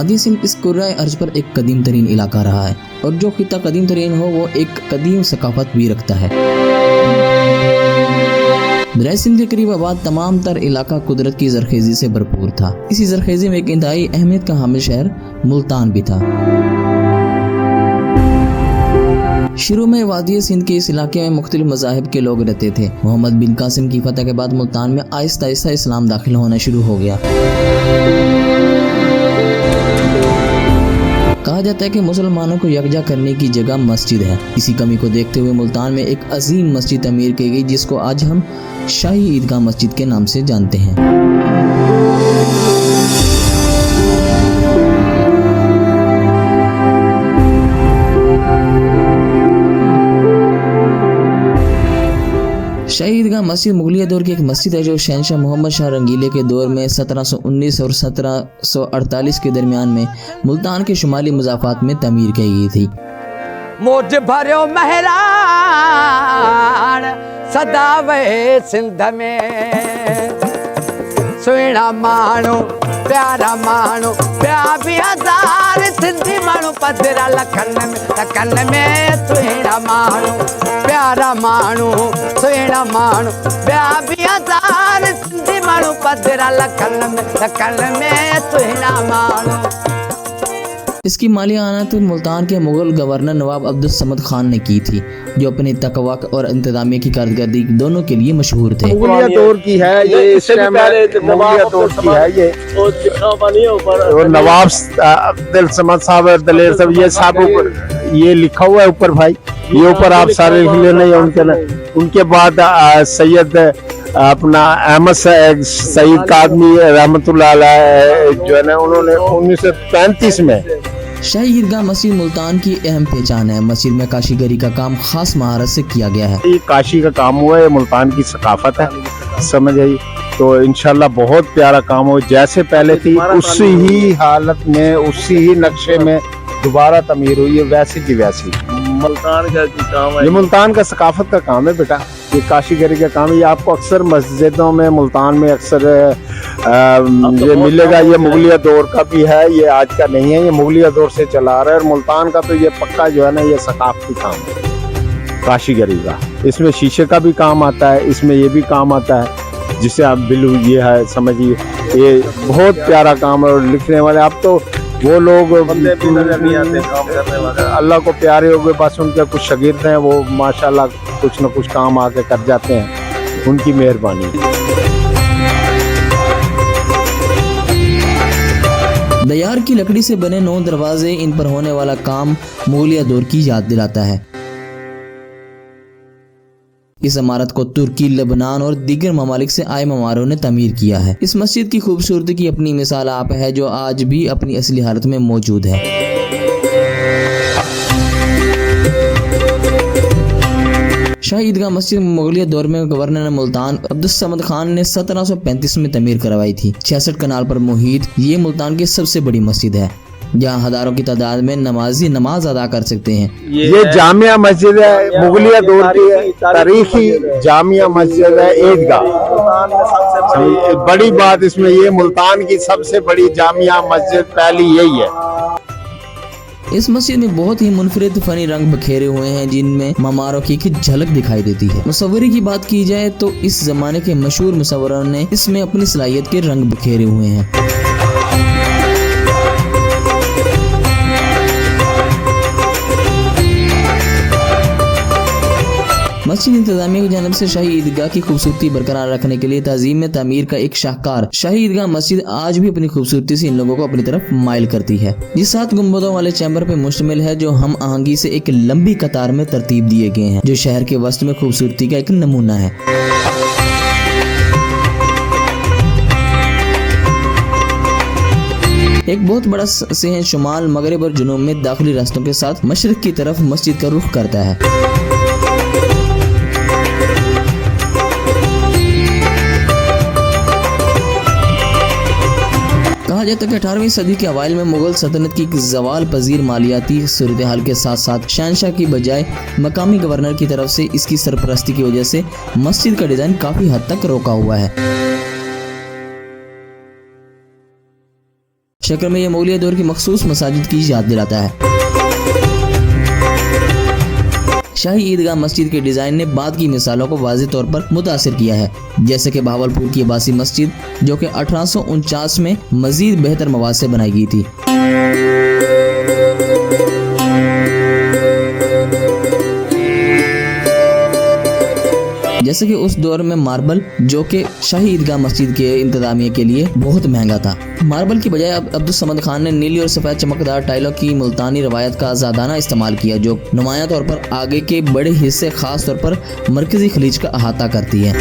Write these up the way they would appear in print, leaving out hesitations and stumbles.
वादी सिंध इस कुर्राए अर्ज पर एक कदीम तरीन इलाका रहा है और जो खिता कदीम तरीन हो वो एक कदीम सकाफत भी रखता है। दरिया सिंध के करीब आबाद तमाम तर इलाका कुदरत की जरखेजी से भरपूर था। इसी जरखेजी में एक इंतहाई अहमियत का हामिल शहर मुल्तान भी था। शुरू में वादी सिंध के इस इलाके में मुख्तलिफ मज़ाहिब के लोग रहते थे। मोहम्मद बिन कासिम की फतह के बाद मुल्तान में आहिस्ता आहिस्ता इस्लाम दाखिल होना शुरू हो गया। कहा जाता है कि मुसलमानों को यकजा करने की जगह मस्जिद है। इसी कमी को देखते हुए मुल्तान में एक अजीम मस्जिद तमीर की गई जिसको आज हम शाही ईदगाह मस्जिद के नाम से जानते हैं। शाही ईदगाह मस्जिद मुगलिया दौर की एक मस्जिद है जो शहंशाह मोहम्मद शाह रंगीले के दौर में 1719 और 1748 के दरमियान में मुल्तान के शुमाली मुजाफात में तमीर की गई थी। मोज भरियो महरान सदावे सिंध में सुहिणा माण्हू प्यारा माण्हू ॿिया बि हज़ार सिंधी माण्हू पधरा लखन में सुहिणा माण्हू प्यारा माण्हू सुहिणा माण्हू ॿिया बि हज़ार सिंधी माण्हू पधरा लखन में सुहिणा माण्हू। इसकी माली आनत मुल्तान के मुगल गवर्नर नवाब अब्दुल समद खान ने की थी, जो अपनी तकवा और इंतजामिया की कारकर्दगी दोनों के लिए मशहूर थे। मुगलिया दौर की है ये, इस टाइम मुगलिया दौर की है ये, और नवाब अब्दुल समद साहब दलेर साहब ये सब ये लिखा हुआ है ऊपर भाई, ये ऊपर आप सारे लिख लेना। उनके बाद सैयद अपना अहमद सईद कादमी रहमतुल्लाह अलैह जो है ना, उन्होंने 1935 में शाही ईदगाह मस्जिद मुल्तान की अहम पहचान है। मस्जिद में काशीगरी का काम खास महारत से किया गया है। ये काशी का काम हुआ है, मुल्तान की सकाफत है, समझ आई। तो इंशाल्लाह बहुत प्यारा काम हो, जैसे पहले थी उसी ही हालत में उसी ही नक्शे में दोबारा तमीर हुई है, वैसी की वैसी। मुल्तान का काम है, ये मुल्तान का सकाफत का काम है बेटा, ये काशीगरी का काम है। ये आपको अक्सर मस्जिदों में मुल्तान में अक्सर ये मिलेगा। ये मुगलिया दौर का भी है, ये आज का नहीं है, ये मुगलिया दौर से चला आ रहा है। और मुल्तान का तो ये पक्का जो है ना, ये सकाफती काम है काशीगरी का। इसमें शीशे का भी काम आता है, इसमें ये भी काम आता है जिसे आप बिलू ये है समझिए। ये बहुत प्यारा काम है। और लिखने वाले आप तो वो लोग नजर नहीं आते काम करने वाले, अल्लाह को प्यारे हो गए, बस उनके कुछ शागिर्द हैं वो माशाल्लाह कुछ न कुछ काम आके कर जाते हैं, उनकी मेहरबानी। दयार की लकड़ी से बने 9 दरवाजे, इन पर होने वाला काम मुगलिया दौर की याद दिलाता है। इस इमारत को तुर्की, लेबनान और दीगर ममालिक से आए ममारों ने तमीर किया है। इस मस्जिद की खूबसूरती की अपनी मिसाल आप है, जो आज भी अपनी असली हालत में मौजूद है। शाही ईदगाह मस्जिद मुगलिया दौर में गवर्नर मुल्तान अब्दुल समद खान ने 1735 में तमीर करवाई थी। 66 कनाल पर मुहित ये मुल्तान की सबसे बड़ी मस्जिद है, जहाँ हजारों की तादाद में नमाजी नमाज अदा कर सकते हैं। ये जामिया मस्जिद है, मुगलिया दौर की तारीखी जामिया मस्जिद है ईदगाह। बड़ी बात इसमें ये मुल्तान की सबसे बड़ी जामिया मस्जिद पहली यही है। इस मस्जिद में बहुत ही मुनफरिद फनी रंग बखेरे हुए हैं, जिनमें ममारों की झलक दिखाई देती है। मुसव्वरी की बात की जाए तो इस जमाने के मशहूर मुसव्वरों ने इसमें अपनी सलाहियत के रंग बखेरे हुए हैं। मस्जिद इंतजामिया की जानिब से शाही ईदगाह की खूबसूरती बरकरार रखने के लिए तज़ीम में तामीर का एक शाहकार शाही ईदगाह मस्जिद आज भी अपनी खूबसूरती से इन लोगों को अपनी तरफ माइल करती है। ये 7 गुंबदों वाले चैम्बर पे मुश्तमिल है, जो हम आहंगी से एक लंबी कतार में तरतीब दिए गए हैं, जो शहर के वस्त में खूबसूरती का एक नमूना है। एक बहुत बड़ा सहन शुमाल, मगरिब और जुनूब में दाखिली रास्तों के साथ मशरिक की तरफ मस्जिद का रुख करता है। कहा जाता है कि 18वीं सदी के अवाइल में मुगल सल्तनत की जवाल पजीर मालियाती सूरत हाल के साथ साथ शहनशाह की बजाय मकामी गवर्नर की तरफ से इसकी सरपरस्ती की वजह से मस्जिद का डिजाइन काफी हद तक रोका हुआ है। शक्ल में यह मुगलिया दौर की मखसूस मसाजिद की याद दिलाता है। शाही ईदगाह मस्जिद के डिजाइन ने बाद की मिसालों को वाज़ेह तौर पर मुतासिर किया है, जैसे कि बहावलपुर की अब्बासी मस्जिद जो कि 1849 में मजीद बेहतर मवाद से बनाई गई थी। जैसे कि उस दौर में मार्बल जो कि शाही ईदगाह मस्जिद के इंतजामिया के लिए बहुत महंगा था। मार्बल की बजाय अब अब्दुल समद खान ने नीली और सफ़ेद चमकदार टाइलों की मुल्तानी रवायत का आज़ादाना इस्तेमाल किया, जो नुमाया तौर पर आगे के बड़े हिस्से खास तौर पर मरकजी खलीज का अहाता करती है।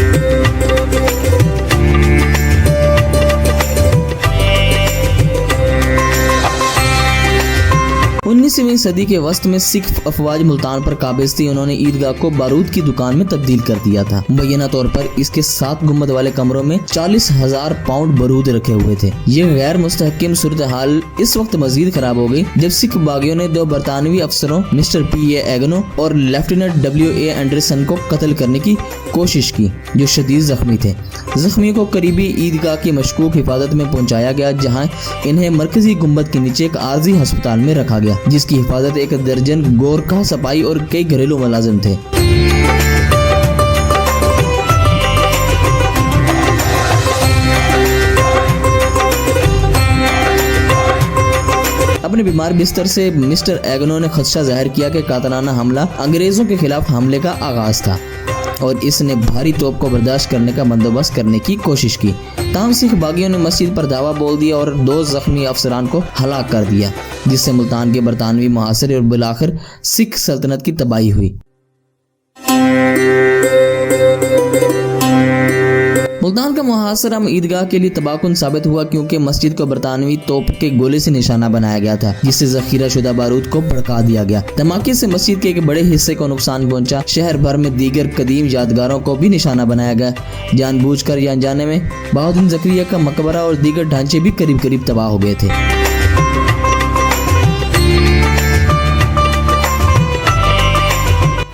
19वीं सदी के वस्त में सिख अफवाज मुल्तान पर काबिज थी। उन्होंने ईदगाह को बारूद की दुकान में तब्दील कर दिया था। मुबैना तौर पर इसके 7 गुंबद वाले कमरों में 40,000 पाउंड बारूद रखे हुए थे। ये गैर मुस्तहकम सूरत हाल इस वक्त मजीद खराब हो गई जब सिख बागियों ने 2 बरतानवी अफसरों मिस्टर P.A. एगनो और लेफ्टिनेंट W.A. एंडरसन को कत्ल करने की कोशिश की, जो शदीद जख्मी थे। जख्मियों को करीबी ईदगाह की मशकूक हिफाजत में पहुंचाया गया, जहां इन्हें मरकजी गुंबद के नीचे एक आर्जी अस्पताल में रखा गया, जिसकी हिफाजत 1 दर्जन गोरखा सिपाही और कई घरेलू मुलाजिम थे। अपने बीमार बिस्तर से मिस्टर एगनो ने खदशा जाहिर किया कि कातलाना हमला अंग्रेजों के खिलाफ हमले का आगाज था और इसने भारी तोप को बर्दाश्त करने का बंदोबस्त करने की कोशिश की। ताहम सिख बागियों ने मस्जिद पर दावा बोल दिया और 2 जख्मी अफसरान को हलाक कर दिया, जिससे मुल्तान के बरतानवी मुहासरे और बिलाखिर सिख सल्तनत की तबाही हुई। मुल्तान का मुहासरा ईदगाह के लिए तबाहकुन साबित हुआ, क्योंकि मस्जिद को बरतानवी तोप के गोले से निशाना बनाया गया था, जिससे जखीरा शुदा बारूद को भड़का दिया गया। धमाके से मस्जिद के एक बड़े हिस्से को नुकसान पहुंचा। शहर भर में दीगर कदीम यादगारों को भी निशाना बनाया गया। जानबूझकर या अनजाने में बहाउद्दीन ज़करिया का मकबरा और दीगर ढांचे भी करीब करीब तबाह हो गए थे।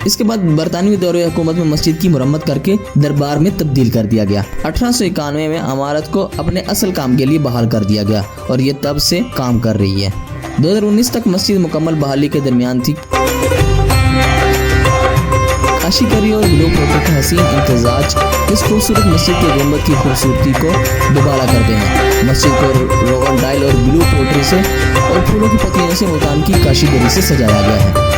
इसके बाद बरतानवी दौरे हुकूमत में मस्जिद की मुरम्मत करके दरबार में तब्दील कर दिया गया। 1891 में इमारत को अपने असल काम के लिए बहाल कर दिया गया और ये तब से काम कर रही है। 2019 तक मस्जिद मुकम्मल बहाली के दरमियान थी। काशीगरी और ग्लो प्रोटेक्ट का हसीन इम्तिजाज इस खूबसूरत मस्जिद के गुंबद की खूबसूरती को दोबारा करते हैं। मस्जिद को रोगन टाइल और ब्लू पोट्री से और फूलों की पत्तियों से मुल्तान की काशीगरी से सजाया गया है।